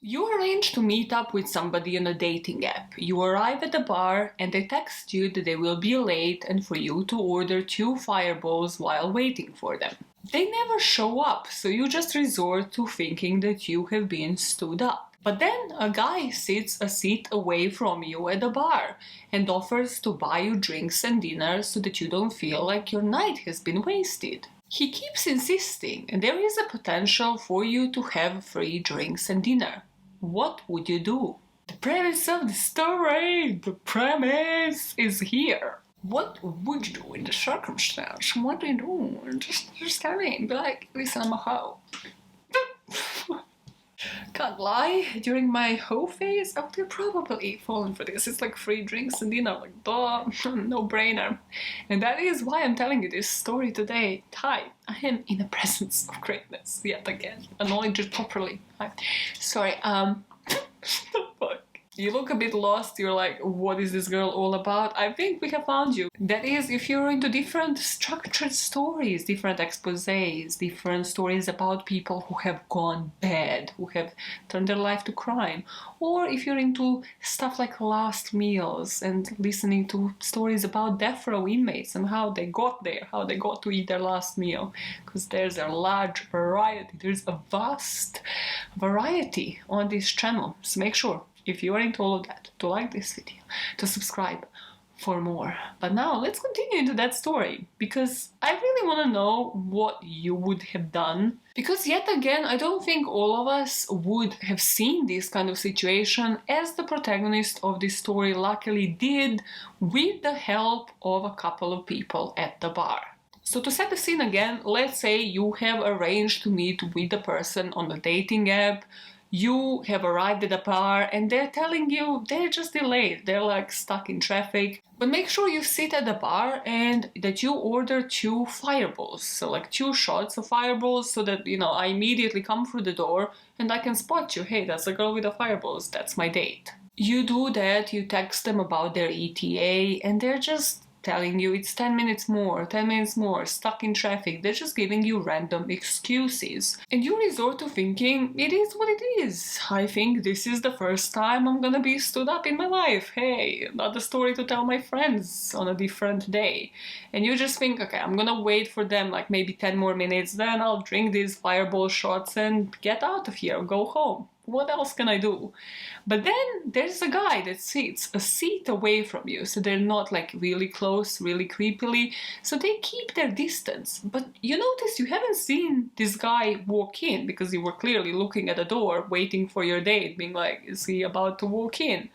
You arrange to meet up with somebody on a dating app. You arrive at the bar and they text you that they will be late and for you to order 2 fireballs while waiting for them. They never show up, so you just resort to thinking that you have been stood up. But then a guy sits a seat away from you at the bar and offers to buy you drinks and dinner so that you don't feel like your night has been wasted. He keeps insisting, and there is a potential for you to have free drinks and dinner. What would you do? The premise of the story, the premise is here. What would you do in the circumstance? What do you do? Just tell me, be like, listen, I'm a hoe. Can't lie, during my hoe phase, I would have probably fallen for this. It's like free drinks and dinner, like duh, no brainer. And that is why I'm telling you this story today. Hi, I am in the presence of greatness yet again. Acknowledge it properly. Sorry, fuck. You look a bit lost, you're like, what is this girl all about? I think we have found you. That is, if you're into different structured stories, different exposés, different stories about people who have gone bad, who have turned their life to crime, or if you're into stuff like last meals and listening to stories about death row inmates and how they got there, how they got to eat their last meal, because there's a large variety, there's a vast variety on this channel, so make sure, if you are into all of that, to like this video, to subscribe for more. But now let's continue into that story, because I really want to know what you would have done. Because yet again, I don't think all of us would have seen this kind of situation as the protagonist of this story luckily did, with the help of a couple of people at the bar. So to set the scene again, let's say you have arranged to meet with the person on the dating app. You have arrived at the bar and they're telling you they're just delayed, they're like stuck in traffic. But make sure you sit at the bar and that you order 2 fireballs, so like 2 shots of fireballs, so that, you know, I immediately come through the door and I can spot you. Hey, that's the girl with the fireballs, that's my date. You do that, you text them about their ETA and they're just telling you it's 10 minutes more, stuck in traffic. They're just giving you random excuses. And you resort to thinking, it is what it is. I think this is the first time I'm gonna be stood up in my life. Hey, another story to tell my friends on a different day. And you just think, okay, I'm gonna wait for them like maybe 10 more minutes, then I'll drink these fireball shots and get out of here, go home. What else can I do? But then there's a guy that sits a seat away from you, so they're not like really close, really creepily, so they keep their distance. But you notice you haven't seen this guy walk in, because you were clearly looking at the door, waiting for your date, being like, is he about to walk in?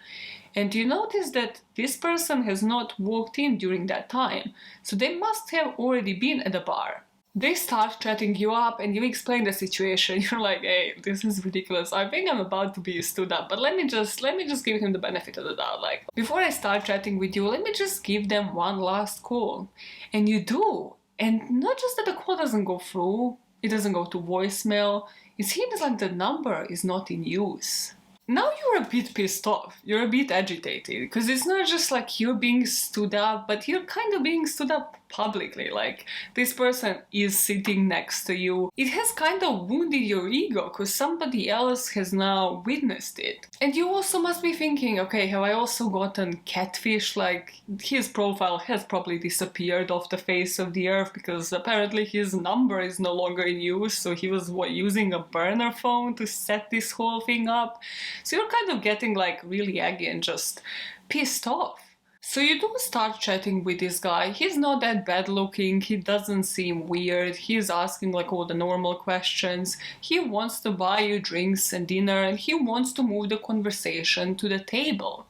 And you notice that this person has not walked in during that time, so they must have already been at the bar. They start chatting you up and you explain the situation. You're like, hey, this is ridiculous. I think I'm about to be stood up, but let me just give him the benefit of the doubt. Like, before I start chatting with you, let me just give them one last call. And you do. And not just that the call doesn't go through, it doesn't go to voicemail. It seems like the number is not in use. Now you're a bit pissed off, you're a bit agitated, because it's not just like you're being stood up, but you're kind of being stood up publicly, like this person is sitting next to you. It has kind of wounded your ego, because somebody else has now witnessed it. And you also must be thinking, okay, have I also gotten catfish? Like, his profile has probably disappeared off the face of the earth, because apparently his number is no longer in use, so he was, using a burner phone to set this whole thing up? So you're kind of getting like really aggy and just pissed off. So you do start chatting with this guy. He's not that bad looking, he doesn't seem weird, he's asking like all the normal questions. He wants to buy you drinks and dinner and he wants to move the conversation to the table.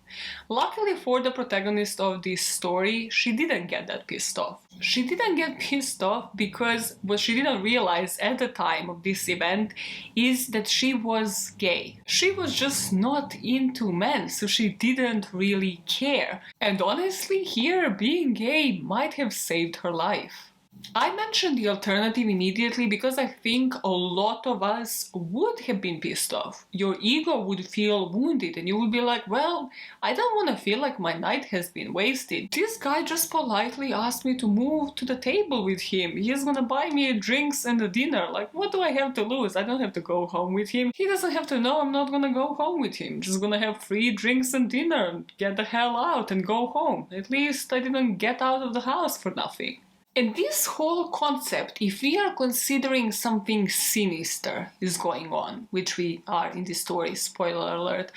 Luckily for the protagonist of this story, she didn't get that pissed off. She didn't get pissed off because what she didn't realize at the time of this event is that she was gay. She was just not into men, so she didn't really care. And honestly, here, being gay might have saved her life. I mentioned the alternative immediately because I think a lot of us would have been pissed off. Your ego would feel wounded and you would be like, well, I don't want to feel like my night has been wasted. This guy just politely asked me to move to the table with him. He's gonna buy me drinks and a dinner. Like, what do I have to lose? I don't have to go home with him. He doesn't have to know I'm not gonna go home with him. Just gonna have free drinks and dinner, get the hell out and go home. At least I didn't get out of the house for nothing. And this whole concept, if we are considering something sinister is going on, which we are in this story, spoiler alert,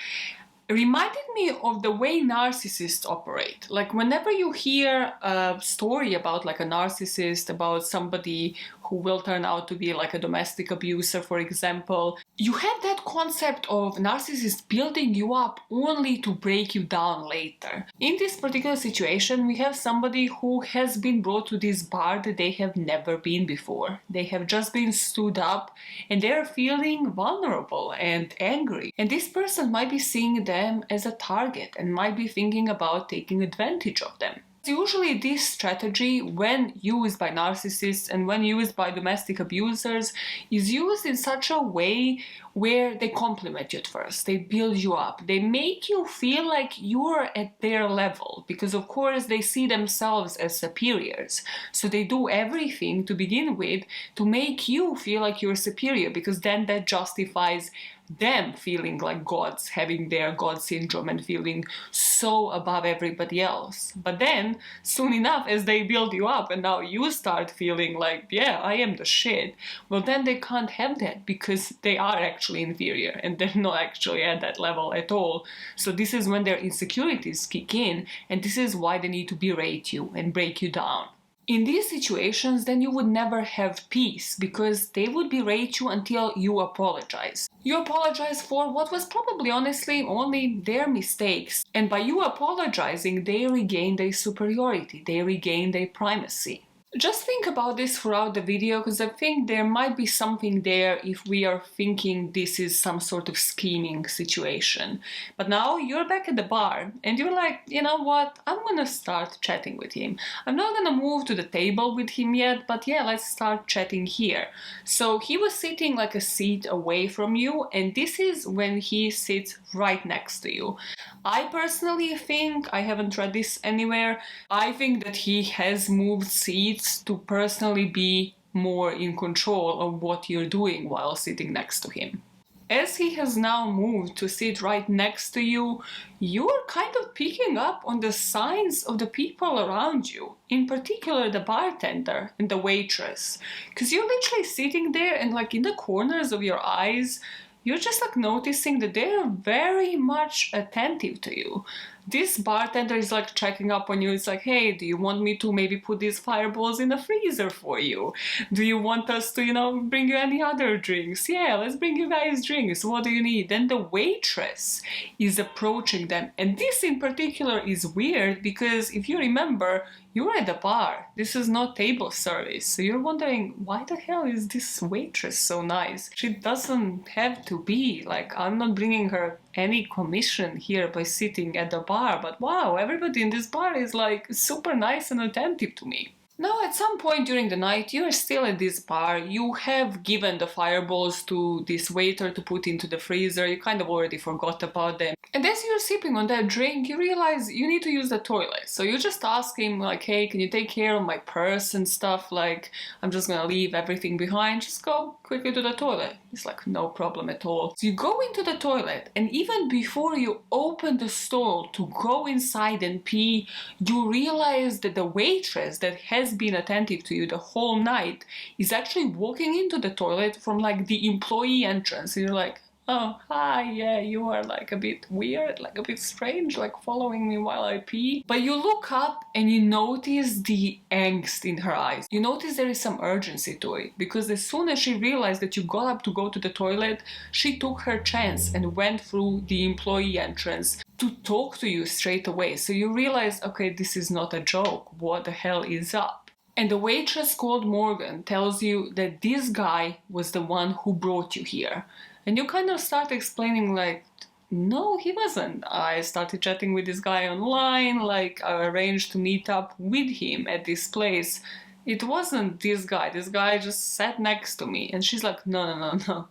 reminded me of the way narcissists operate. Like whenever you hear a story about like a narcissist, about somebody who will turn out to be like a domestic abuser, for example, you have that concept of narcissists building you up only to break you down later. In this particular situation, we have somebody who has been brought to this bar that they have never been before. They have just been stood up and they're feeling vulnerable and angry. And this person might be seeing them as a target and might be thinking about taking advantage of them. Usually this strategy, when used by narcissists and when used by domestic abusers, is used in such a way where they compliment you at first, they build you up, they make you feel like you're at their level, because of course they see themselves as superiors. So they do everything to begin with to make you feel like you're superior, because then that justifies them feeling like gods, having their god syndrome and feeling so above everybody else. But then, soon enough, as they build you up and now you start feeling like, yeah, I am the shit, well then they can't have that because they are actually inferior and they're not actually at that level at all. So this is when their insecurities kick in, and this is why they need to berate you and break you down. In these situations, then you would never have peace, because they would berate you until you apologize. You apologize for what was probably honestly only their mistakes, and by you apologizing, they regain their superiority, they regain their primacy. Just think about this throughout the video, because I think there might be something there if we are thinking this is some sort of scheming situation. But now you're back at the bar and you're like, you know what, I'm gonna start chatting with him. I'm not gonna move to the table with him yet, but yeah, let's start chatting here. So he was sitting like a seat away from you, and this is when he sits right next to you. I personally think, I haven't read this anywhere, I think that he has moved seats to personally be more in control of what you're doing while sitting next to him. As he has now moved to sit right next to you, you're kind of picking up on the signs of the people around you, in particular the bartender and the waitress, because you're literally sitting there and like in the corners of your eyes, you're just like noticing that they're very much attentive to you. This bartender is like checking up on you. It's like, hey, do you want me to maybe put these fireballs in the freezer for you? Do you want us to, bring you any other drinks? Yeah, let's bring you guys drinks. What do you need? Then the waitress is approaching them. And this in particular is weird because if you remember, you're at the bar. This is not table service. So you're wondering, why the hell is this waitress so nice? She doesn't have to be. Like, I'm not bringing her any commission here by sitting at the bar, but wow, everybody in this bar is like super nice and attentive to me. Now, at some point during the night, you are still at this bar, you have given the fireballs to this waiter to put into the freezer, you kind of already forgot about them. And as you're sipping on that drink, you realize you need to use the toilet. So you just ask him like, hey, can you take care of my purse and stuff? Like, I'm just gonna leave everything behind, just go quickly to the toilet. It's like, no problem at all. So you go into the toilet, and even before you open the stall to go inside and pee, you realize that the waitress that has been attentive to you the whole night is actually walking into the toilet from like the employee entrance. And you're like, oh, hi, yeah, you are like a bit weird, like a bit strange, like following me while I pee. But you look up and you notice the angst in her eyes. You notice there is some urgency to it, because as soon as she realized that you got up to go to the toilet, she took her chance and went through the employee entrance to talk to you straight away. So you realize, okay, this is not a joke. What the hell is up? And the waitress called Morgan tells you that this guy was the one who brought you here. And you kind of start explaining like, no, he wasn't. I started chatting with this guy online, like I arranged to meet up with him at this place. It wasn't this guy. This guy just sat next to me. And she's like, no, no, no, no.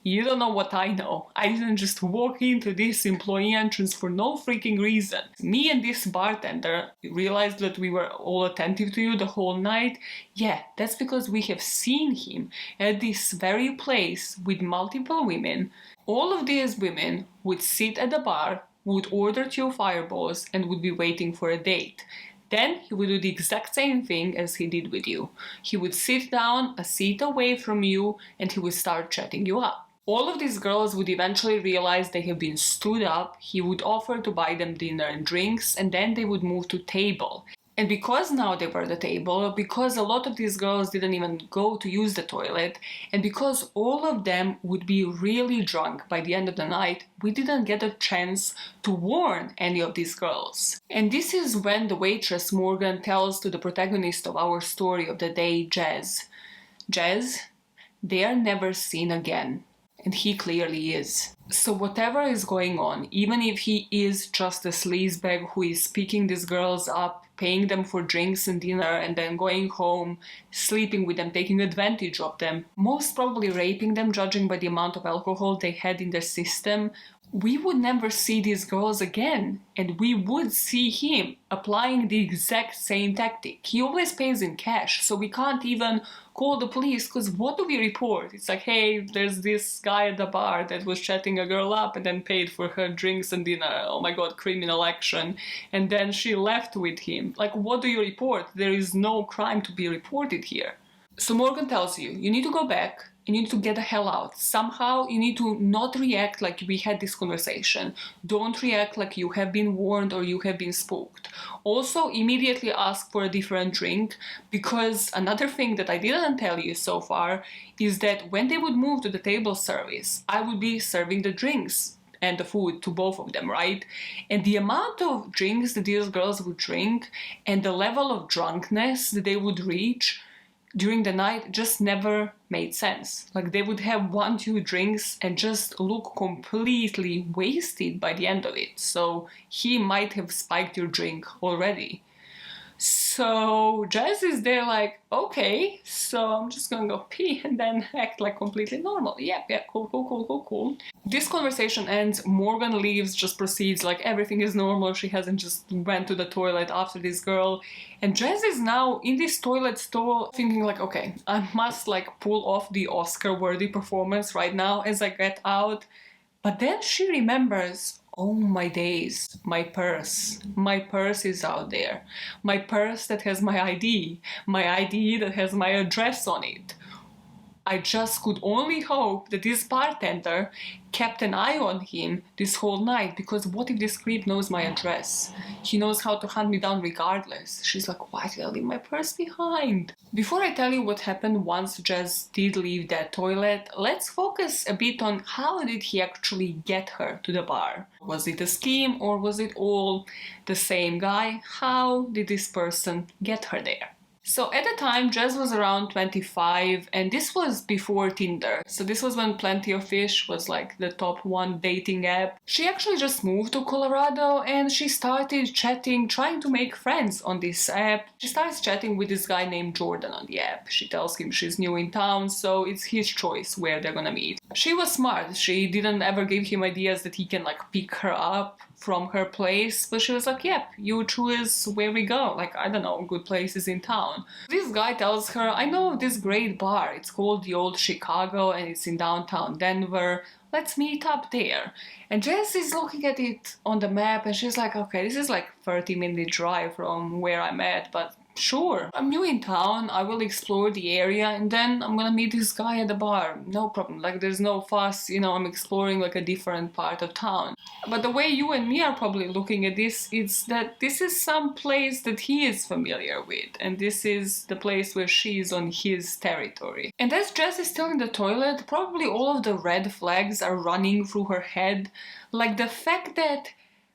You don't know what I know. I didn't just walk into this employee entrance for no freaking reason. Me and this bartender realized that we were all attentive to you the whole night. Yeah, that's because we have seen him at this very place with multiple women. All of these women would sit at the bar, would order 2 fireballs, and would be waiting for a date. Then he would do the exact same thing as he did with you. He would sit down a seat away from you and he would start chatting you up. All of these girls would eventually realize they have been stood up, he would offer to buy them dinner and drinks, and then they would move to table. And because now they were at the table, because a lot of these girls didn't even go to use the toilet, and because all of them would be really drunk by the end of the night, we didn't get a chance to warn any of these girls. And this is when the waitress Morgan tells to the protagonist of our story of the day, Jazz, they are never seen again. And he clearly is. So whatever is going on, even if he is just a sleazebag who is picking these girls up, paying them for drinks and dinner, and then going home, sleeping with them, taking advantage of them, most probably raping them, judging by the amount of alcohol they had in their system, we would never see these girls again, and we would see him applying the exact same tactic. He always pays in cash, so we can't even call the police, because what do we report? It's like, hey, there's this guy at the bar that was chatting a girl up and then paid for her drinks and dinner. Oh my god, criminal action. And then she left with him. Like, what do you report? There is no crime to be reported here. So Morgan tells you, you need to go back, you need to get the hell out. Somehow you need to not react like we had this conversation. Don't react like you have been warned or you have been spooked. Also, immediately ask for a different drink, because another thing that I didn't tell you so far is that when they would move to the table service, I would be serving the drinks and the food to both of them, right? And the amount of drinks that these girls would drink and the level of drunkenness that they would reach during the night just never made sense. Like, they would have 1-2 drinks and just look completely wasted by the end of it. So he might have spiked your drink already. So Jazz is there like, okay, so I'm just gonna go pee and then act like completely normal. Yeah, cool. This conversation ends, Morgan leaves, just proceeds like everything is normal, she hasn't just went to the toilet after this girl. And Jazz is now in this toilet stall thinking like, okay, I must like pull off the Oscar-worthy performance right now as I get out. But then she remembers, oh my days, my purse. My purse is out there. My purse that has my ID that has my address on it. I just could only hope that this bartender kept an eye on him this whole night, because what if this creep knows my address? He knows how to hunt me down regardless. She's like, why did I leave my purse behind? Before I tell you what happened once Jazz did leave that toilet, let's focus a bit on how did he actually get her to the bar. Was it a scheme or was it all the same guy? How did this person get her there? So at the time, Jazz was around 25, and this was before Tinder. So this was when Plenty of Fish was like the top 1 dating app. She actually just moved to Colorado and she started chatting, trying to make friends on this app. She starts chatting with this guy named Jordan on the app. She tells him she's new in town, so it's his choice where they're gonna meet. She was smart. She didn't ever give him ideas that he can like pick her up from her place, but she was like, yep, you choose where we go, like, I don't know, good places in town. This guy tells her, I know of this great bar, it's called the Old Chicago and it's in downtown Denver, let's meet up there. And Jess is looking at it on the map and she's like, okay, this is like 30-minute drive from where I'm at, but sure, I'm new in town, I will explore the area and then I'm gonna meet this guy at the bar. No problem, like there's no fuss, you know, I'm exploring like a different part of town. But the way you and me are probably looking at this is that this is some place that he is familiar with and this is the place where she is on his territory. And as Jess is still in the toilet, probably all of the red flags are running through her head, like the fact that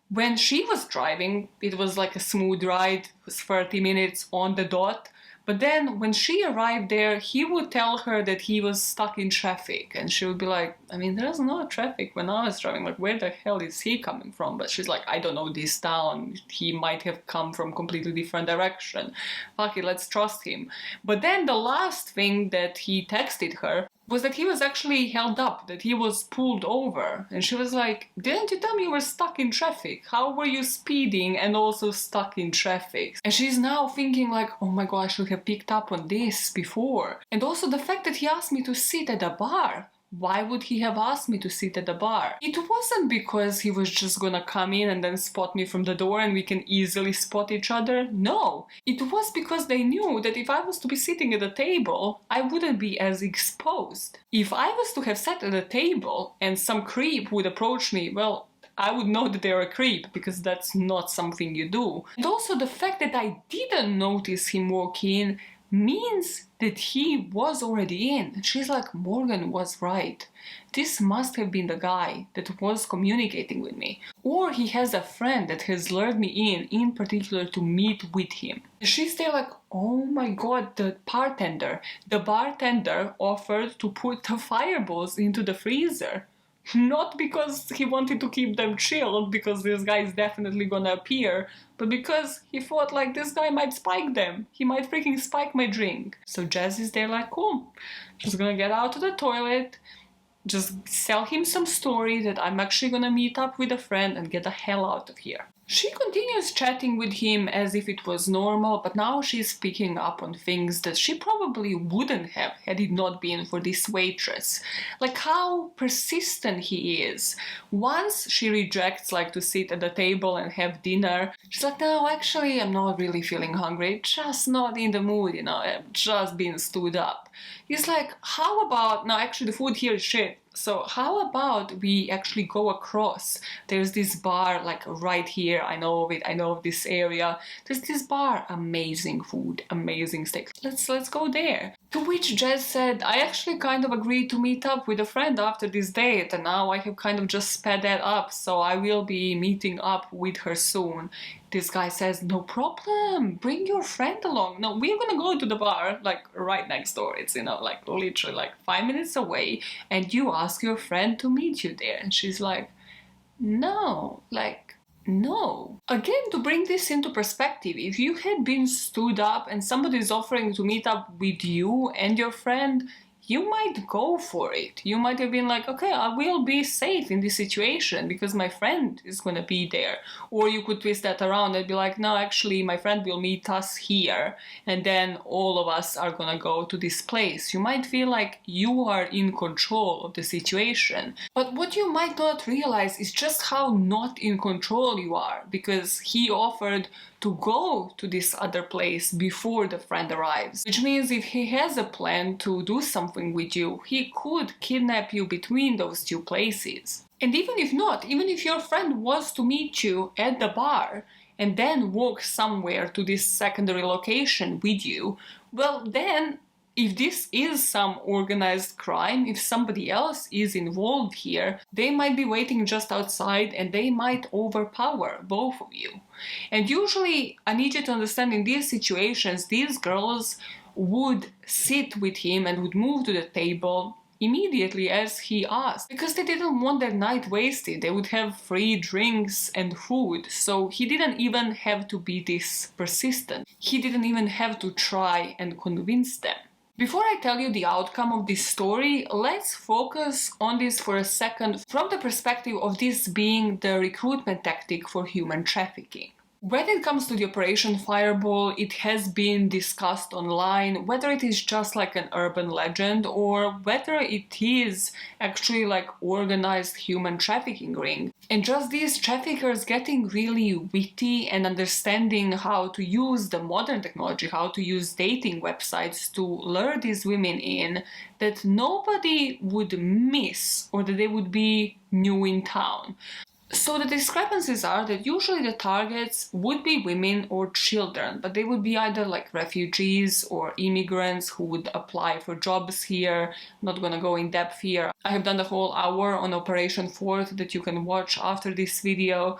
when she was driving, it was like a smooth ride, it was 30 minutes on the dot. But then when she arrived there, he would tell her that he was stuck in traffic. And she would be like, I mean, there's no traffic when I was driving. Like, where the hell is he coming from? But she's like, I don't know this town. He might have come from completely different direction. Fuck it, let's trust him. But then the last thing that he texted her was that he was actually held up, that he was pulled over. And she was like, didn't you tell me you were stuck in traffic? How were you speeding and also stuck in traffic? And she's now thinking like, oh my god, I should have picked up on this before. And also the fact that he asked me to sit at a bar. Why would he have asked me to sit at the bar? It wasn't because he was just gonna come in and then spot me from the door and we can easily spot each other. No, it was because they knew that if I was to be sitting at a table, I wouldn't be as exposed. If I was to have sat at a table and some creep would approach me, well, I would know that they're a creep because that's not something you do. And also the fact that I didn't notice him walk in means that he was already in. And she's like, Morgan was right. This must have been the guy that was communicating with me. Or he has a friend that has lured me in particular to meet with him. And she's there like, oh my god, the bartender. The bartender offered to put the fireballs into the freezer. Not because he wanted to keep them chilled, because this guy is definitely gonna appear, but because he thought like this guy might spike them. He might freaking spike my drink. So Jazz is there like, cool, just gonna get out to the toilet, just sell him some story that I'm actually gonna meet up with a friend and get the hell out of here. She continues chatting with him as if it was normal, but now she's picking up on things that she probably wouldn't have had it not been for this waitress. Like how persistent he is. Once she rejects like to sit at the table and have dinner, she's like, no, actually I'm not really feeling hungry, just not in the mood, I've just been stood up. He's like, how about, no, actually the food here is shit. So how about we actually go across? There's this bar like right here. I know of it. I know of this area. There's this bar. Amazing food, amazing steak. Let's go there. To which Jess said, I actually kind of agreed to meet up with a friend after this date, and now I have kind of just sped that up, so I will be meeting up with her soon. This guy says, no problem, bring your friend along. No, we're gonna go to the bar, like right next door. It's, like literally like 5 minutes away, and you ask your friend to meet you there. And she's like, no. Again, to bring this into perspective, if you had been stood up and somebody is offering to meet up with you and your friend, you might go for it. You might have been like, okay, I will be safe in this situation because my friend is going to be there. Or you could twist that around and be like, no, actually, my friend will meet us here, and then all of us are going to go to this place. You might feel like you are in control of the situation. But what you might not realize is just how not in control you are, because he offered to go to this other place before the friend arrives. Which means if he has a plan to do something with you, he could kidnap you between those two places. And even if not, even if your friend was to meet you at the bar and then walk somewhere to this secondary location with you, well then, if this is some organized crime, if somebody else is involved here, they might be waiting just outside and they might overpower both of you. And usually, I need you to understand, in these situations, these girls would sit with him and would move to the table immediately as he asked, because they didn't want their night wasted. They would have free drinks and food, so he didn't even have to be this persistent. He didn't even have to try and convince them. Before I tell you the outcome of this story, let's focus on this for a second from the perspective of this being the recruitment tactic for human trafficking. When it comes to the Operation Fireball, it has been discussed online whether it is just like an urban legend or whether it is actually like organized human trafficking ring. And just these traffickers getting really witty and understanding how to use the modern technology, how to use dating websites to lure these women in that nobody would miss or that they would be new in town. So the discrepancies are that usually the targets would be women or children, but they would be either like refugees or immigrants who would apply for jobs here. I'm not gonna go in depth here. I have done the whole hour on Operation Fourth that you can watch after this video.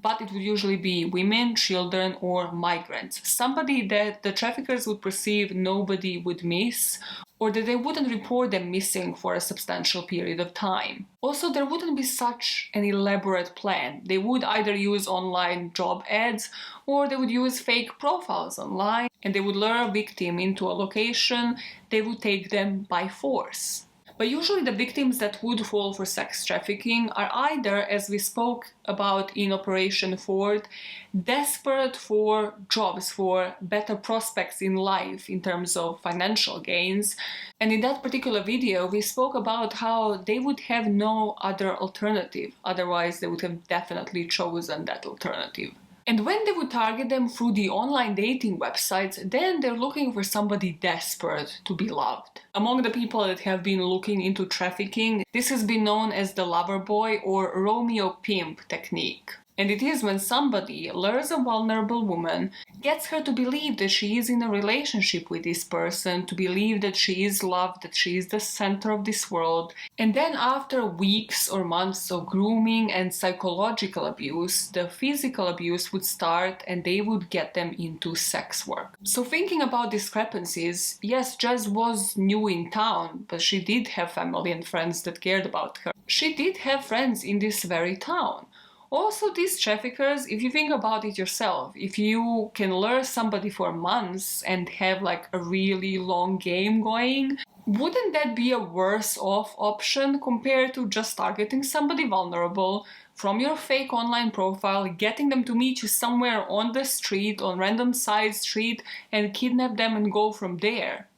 but it would usually be women, children, or migrants. Somebody that the traffickers would perceive nobody would miss, or that they wouldn't report them missing for a substantial period of time. Also, there wouldn't be such an elaborate plan. They would either use online job ads, or they would use fake profiles online, and they would lure a victim into a location. They would take them by force. But usually the victims that would fall for sex trafficking are either, as we spoke about in Operation Ford, desperate for jobs, for better prospects in life in terms of financial gains. And in that particular video, we spoke about how they would have no other alternative. Otherwise, they would have definitely chosen that alternative. And when they would target them through the online dating websites, then they're looking for somebody desperate to be loved. Among the people that have been looking into trafficking, this has been known as the lover boy or Romeo pimp technique. And it is when somebody lures a vulnerable woman, gets her to believe that she is in a relationship with this person, to believe that she is loved, that she is the center of this world. And then after weeks or months of grooming and psychological abuse, the physical abuse would start and they would get them into sex work. So thinking about discrepancies, yes, Jess was new in town, but she did have family and friends that cared about her. She did have friends in this very town. Also, these traffickers, if you think about it yourself, if you can lure somebody for months and have like a really long game going, wouldn't that be a worse off option compared to just targeting somebody vulnerable from your fake online profile, getting them to meet you somewhere on the street, on random side street, and kidnap them and go from there?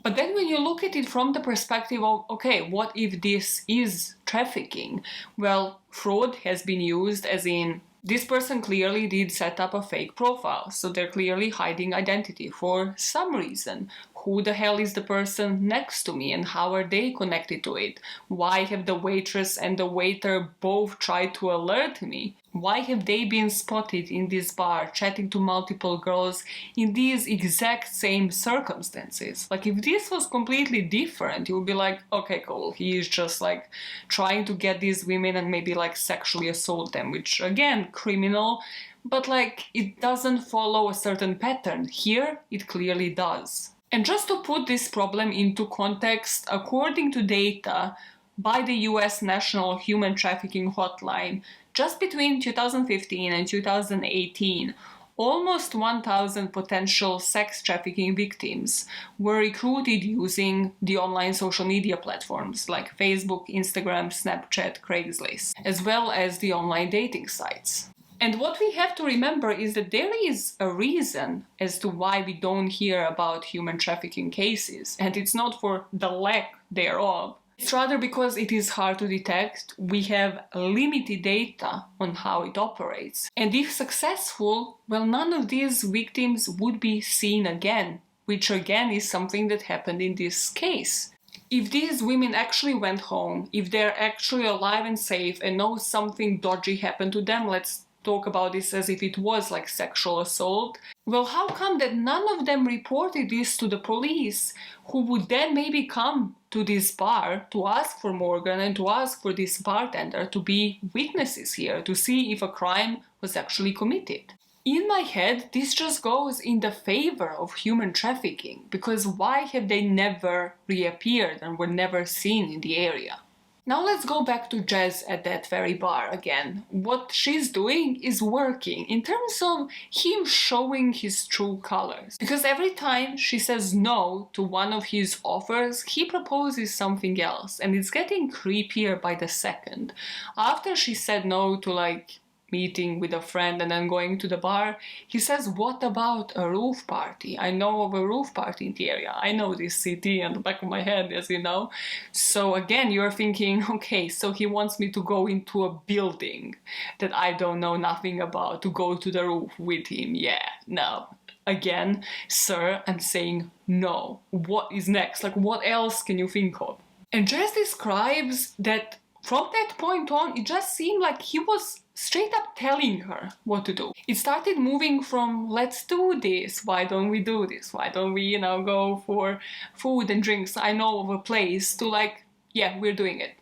But then when you look at it from the perspective of, okay, what if this is trafficking? Well, fraud has been used as in, this person clearly did set up a fake profile, so they're clearly hiding identity for some reason. Who the hell is the person next to me and how are they connected to it? Why have the waitress and the waiter both tried to alert me? Why have they been spotted in this bar chatting to multiple girls in these exact same circumstances? Like, if this was completely different, you would be like, okay, cool, he is just like trying to get these women and maybe like sexually assault them, which again, criminal, but like it doesn't follow a certain pattern. Here, it clearly does. And just to put this problem into context, according to data by the US National Human Trafficking Hotline, just between 2015 and 2018, almost 1,000 potential sex trafficking victims were recruited using the online social media platforms like Facebook, Instagram, Snapchat, Craigslist, as well as the online dating sites. And what we have to remember is that there is a reason as to why we don't hear about human trafficking cases, and it's not for the lack thereof. It's rather because it is hard to detect. We have limited data on how it operates. And if successful, well, none of these victims would be seen again, which again is something that happened in this case. If these women actually went home, if they're actually alive and safe and know something dodgy happened to them, let's talk about this as if it was like sexual assault. Well, how come that none of them reported this to the police, who would then maybe come to this bar to ask for Morgan and to ask for this bartender to be witnesses here, to see if a crime was actually committed? In my head, this just goes in the favor of human trafficking, because why have they never reappeared and were never seen in the area? Now let's go back to Jess at that very bar again. What she's doing is working in terms of him showing his true colors. Because every time she says no to one of his offers, he proposes something else, and it's getting creepier by the second. After she said no to like meeting with a friend and then going to the bar, he says, what about a roof party? I know of a roof party in the area. I know this city on the back of my head, as you know. So again, you're thinking, okay, so he wants me to go into a building that I don't know nothing about, to go to the roof with him. Yeah, no. Again, sir, I'm saying no. What is next? Like, what else can you think of? And Jess describes that from that point on, it just seemed like he was straight up telling her what to do. It started moving from, let's do this, why don't we do this, why don't we, go for food and drinks, I know of a place, to like, yeah, we're doing it.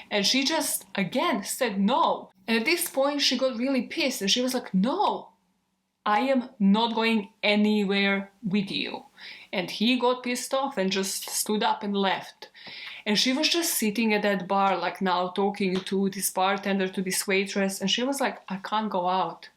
And she just, again, said no. And at this point, she got really pissed and she was like, no, I am not going anywhere with you. And he got pissed off and just stood up and left. And she was just sitting at that bar, like now talking to this bartender, to this waitress. And she was like, I can't go out.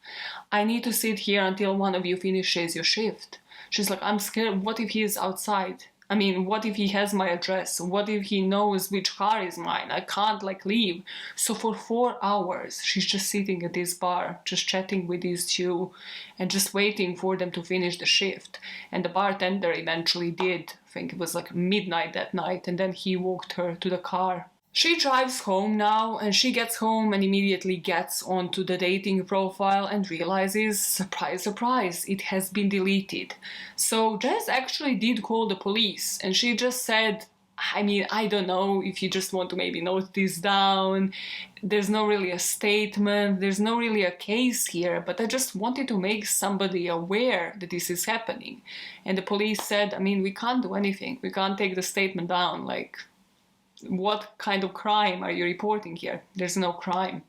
I need to sit here until one of you finishes your shift. She's like, I'm scared. What if he is outside? I mean, what if he has my address? What if he knows which car is mine? I can't leave. So for 4 hours, she's just sitting at this bar, just chatting with these two and just waiting for them to finish the shift. And the bartender eventually did. I think it was midnight that night. And then he walked her to the car. She drives home now, and she gets home and immediately gets onto the dating profile and realizes, surprise, surprise, it has been deleted. So Jess actually did call the police, and she just said, I don't know if you just want to maybe note this down. There's no really a statement, there's no really a case here, but I just wanted to make somebody aware that this is happening. And the police said, we can't do anything. We can't take the statement down. What kind of crime are you reporting here? There's no crime.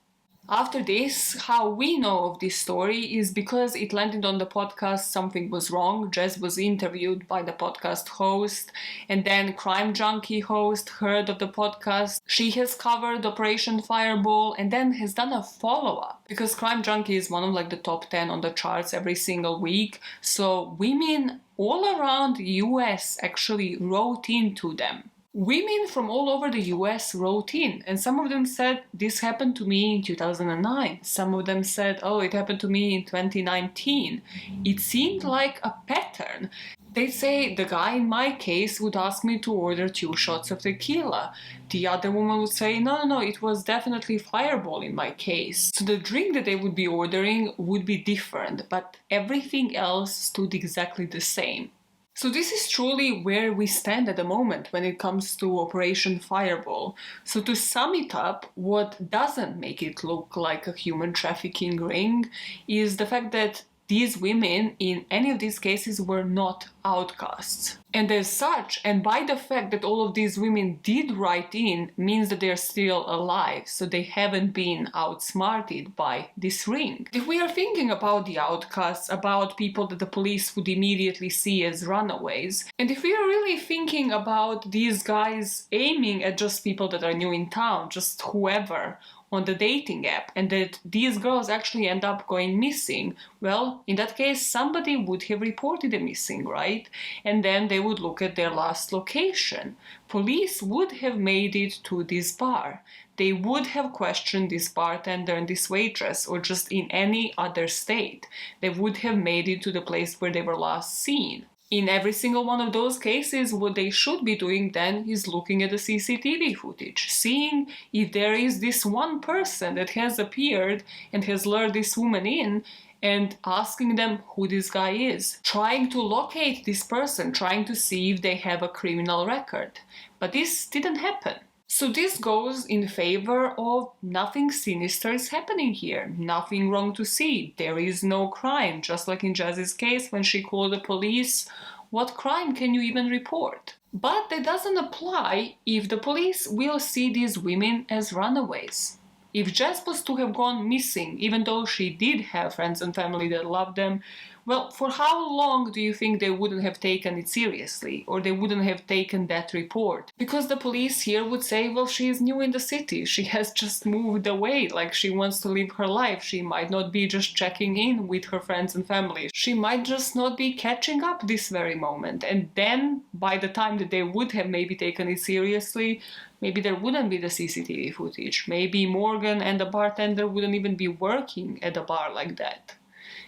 After this, how we know of this story is because it landed on the podcast Something Was Wrong. Jess was interviewed by the podcast host, and then Crime Junkie host heard of the podcast. She has covered Operation Fireball and then has done a follow-up, because Crime Junkie is one of the top 10 on the charts every single week. So women all around the US actually wrote into them. Women from all over the US wrote in, and some of them said, this happened to me in 2009. Some of them said, oh, it happened to me in 2019. It seemed like a pattern. They say the guy in my case would ask me to order 2 shots of tequila. The other woman would say, no, it was definitely Fireball in my case. So the drink that they would be ordering would be different, but everything else stood exactly the same. So this is truly where we stand at the moment when it comes to Operation Fireball. So to sum it up, what doesn't make it look like a human trafficking ring is the fact that these women in any of these cases were not outcasts. And as such, and by the fact that all of these women did write in, means that they're still alive, so they haven't been outsmarted by this ring. If we are thinking about the outcasts, about people that the police would immediately see as runaways, and if we are really thinking about these guys aiming at just people that are new in town, just whoever, on the dating app, and that these girls actually end up going missing, well, in that case, somebody would have reported them missing, right? And then they would look at their last location. Police would have made it to this bar. They would have questioned this bartender and this waitress, or just in any other state. They would have made it to the place where they were last seen. In every single one of those cases, what they should be doing then is looking at the CCTV footage, seeing if there is this one person that has appeared and has lured this woman in, and asking them who this guy is, trying to locate this person, trying to see if they have a criminal record. But this didn't happen. So this goes in favor of nothing sinister is happening here, nothing wrong to see, there is no crime. Just like in Jazz's case when she called the police, what crime can you even report? But that doesn't apply if the police will see these women as runaways. If Jess was to have gone missing, even though she did have friends and family that loved them, well, for how long do you think they wouldn't have taken it seriously, or they wouldn't have taken that report? Because the police here would say, well, she is new in the city, she has just moved away, she wants to live her life, she might not be just checking in with her friends and family, she might just not be catching up this very moment. And then, by the time that they would have maybe taken it seriously, maybe there wouldn't be the CCTV footage, maybe Morgan and the bartender wouldn't even be working at a bar like that.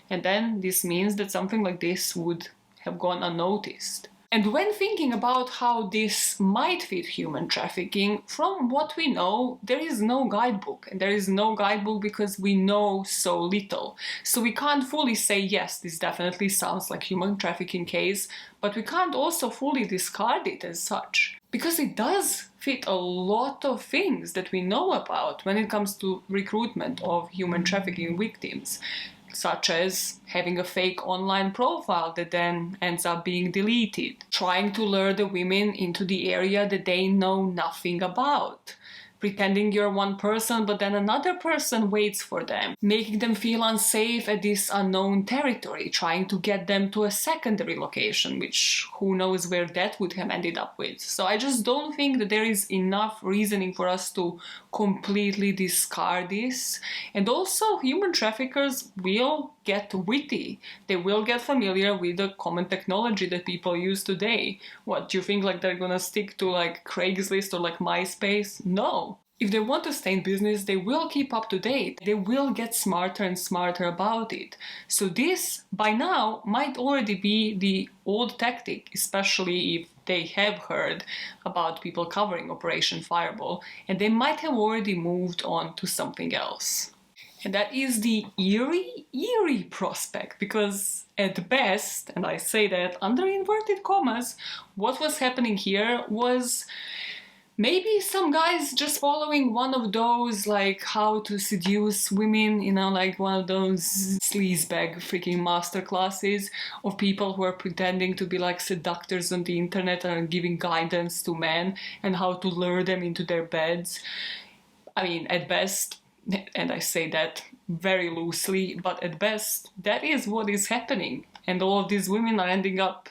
And then this means that something like this would have gone unnoticed. And when thinking about how this might fit human trafficking, from what we know, there is no guidebook. And there is no guidebook because we know so little. So we can't fully say, yes, this definitely sounds like human trafficking case, but we can't also fully discard it as such. Because it does fit a lot of things that we know about when it comes to recruitment of human trafficking victims, such as having a fake online profile that then ends up being deleted, trying to lure the women into the area that they know nothing about, pretending you're one person, but then another person waits for them, making them feel unsafe at this unknown territory, trying to get them to a secondary location, which who knows where that would have ended up with. So I just don't think that there is enough reasoning for us to completely discard this. And also, human traffickers will get witty. They will get familiar with the common technology that people use today. What, do you think like they're gonna stick to like Craigslist or like MySpace? No. If they want to stay in business, they will keep up to date. They will get smarter and smarter about it. So this, by now, might already be the old tactic, especially if they have heard about people covering Operation Fireball, and they might have already moved on to something else. And that is the eerie prospect, because at best, and I say that under inverted commas, what was happening here was maybe some guys just following one of those, like, how to seduce women, you know, like one of those sleazebag freaking masterclasses of people who are pretending to be like seductors on the internet and giving guidance to men and how to lure them into their beds. I mean, at best, and I say that very loosely, but at best, that is what is happening. And all of these women are ending up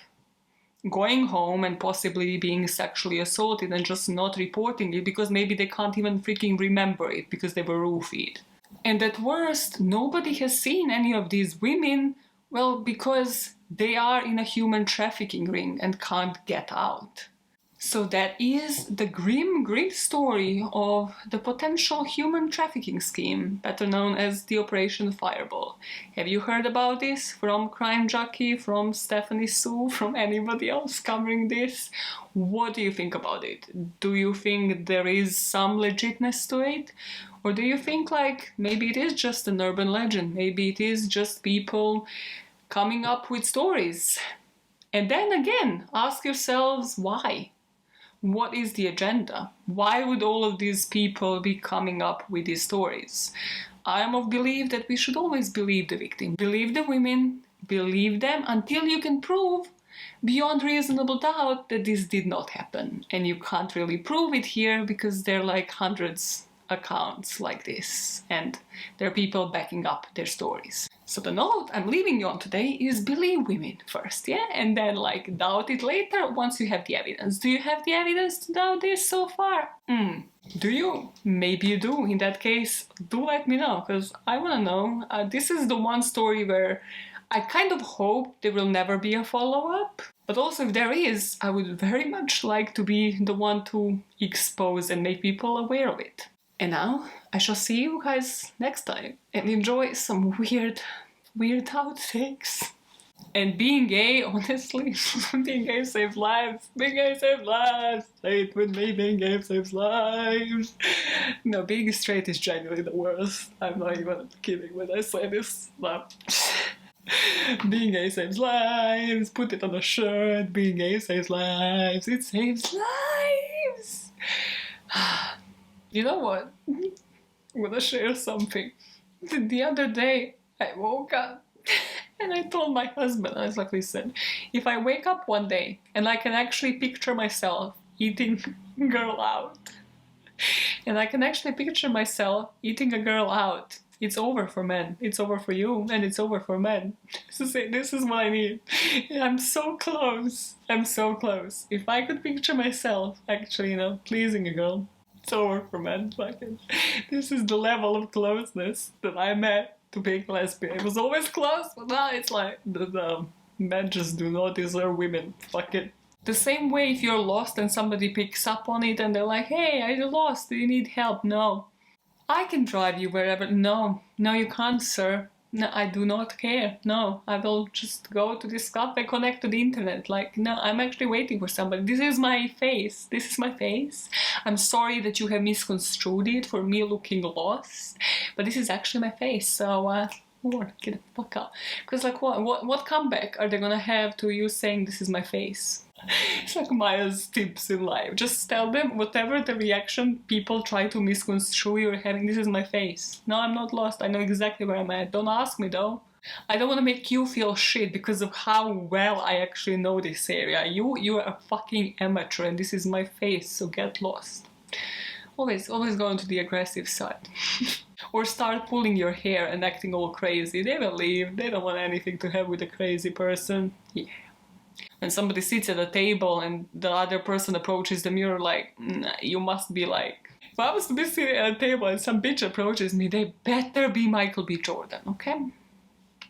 going home and possibly being sexually assaulted and just not reporting it because maybe they can't even freaking remember it because they were roofied. And at worst, nobody has seen any of these women, well, because they are in a human trafficking ring and can't get out. So that is the grim story of the potential human trafficking scheme, better known as the Operation Fireball. Have you heard about this from Crime Jockey, from Stephanie Sue, from anybody else covering this? What do you think about it? Do you think there is some legitness to it? Or do you think like maybe it is just an urban legend? Maybe it is just people coming up with stories? And then again, ask yourselves why. What is the agenda? Why would all of these people be coming up with these stories? I am of belief that we should always believe the victim. Believe the women, believe them until you can prove beyond reasonable doubt that this did not happen. And you can't really prove it here because there are like hundreds accounts like this and there are people backing up their stories. So the note I'm leaving you on today is believe women first, yeah? And then like doubt it later once you have the evidence. Do you have the evidence to doubt this so far? Do you? Maybe you do. In that case, do let me know, because I want to know. This is the one story where I kind of hope there will never be a follow-up. But also if there is, I would very much like to be the one to expose and make people aware of it. And now, I shall see you guys next time and enjoy some weird outtakes. And being gay, honestly, being gay saves lives. Being gay saves lives. Say it with me, being gay saves lives. No, being straight is genuinely the worst. I'm not even kidding when I say this. No. Being gay saves lives. Put it on a shirt. Being gay saves lives. It saves lives. You know what? I'm gonna share something. The other day, I woke up and I told my husband, I was like, listen, if I wake up one day and I can actually picture myself eating a girl out, and I can actually picture myself eating a girl out, it's over for men. It's over for you, and it's over for men. This is what I need. I'm so close. I'm so close. If I could picture myself actually, you know, pleasing a girl, it's over for men. Fucking. This is the level of closeness that I'm at to being lesbian. It was always close, but now it's like the men just do not deserve women. Fuck it. The same way if you're lost and somebody picks up on it and they're like, hey, are you lost? Do you need help? No. I can drive you wherever. No, you can't, sir. No, I do not care. No, I will just go to this cafe, connect to the internet. Like, no, I'm actually waiting for somebody. This is my face. This is my face. I'm sorry that you have misconstrued it for me looking lost, but this is actually my face. So, get the fuck out. Because, like, what comeback are they gonna have to you saying this is my face? It's like Maja's tips in life. Just tell them whatever the reaction people try to misconstrue you're having, this is my face. No, I'm not lost. I know exactly where I'm at. Don't ask me though. I don't want to make you feel shit because of how well I actually know this area. You're a fucking amateur and this is my face, so get lost. Always go into the aggressive side. Or start pulling your hair and acting all crazy. They will leave. They don't want anything to have with a crazy person. Yeah. When somebody sits at a table and the other person approaches the mirror like, nah, you must be like... If I was to be sitting at a table and some bitch approaches me, they better be Michael B. Jordan, okay?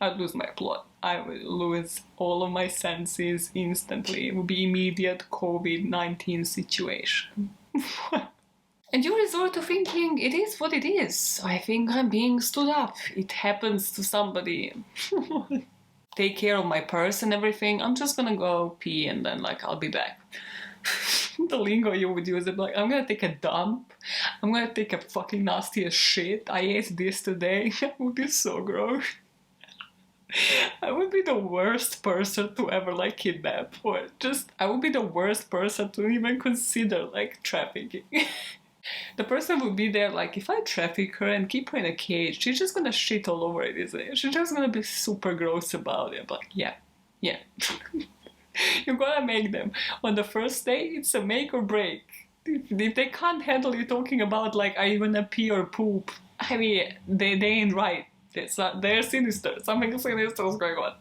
I'd lose my plot. I would lose all of my senses instantly. It would be immediate COVID-19 situation. And you resort to thinking, it is what it is. I think I'm being stood up. It happens to somebody. Take care of my purse and everything. I'm just gonna go pee and then like I'll be back. The lingo you would use is like, I'm gonna take a dump. I'm gonna take a fucking nastiest shit. I ate this today. That would be so gross. I would be the worst person to ever like kidnap, or just I would be the worst person to even consider like trafficking. The person would be there like, if I traffic her and keep her in a cage, she's just gonna shit all over it, isn't it? She's just gonna be super gross about it. But yeah. You're gonna make them. On the first day, it's a make or break. If they can't handle you talking about like, are you gonna pee or poop? I mean, they ain't right. They're sinister. Something sinister is going on.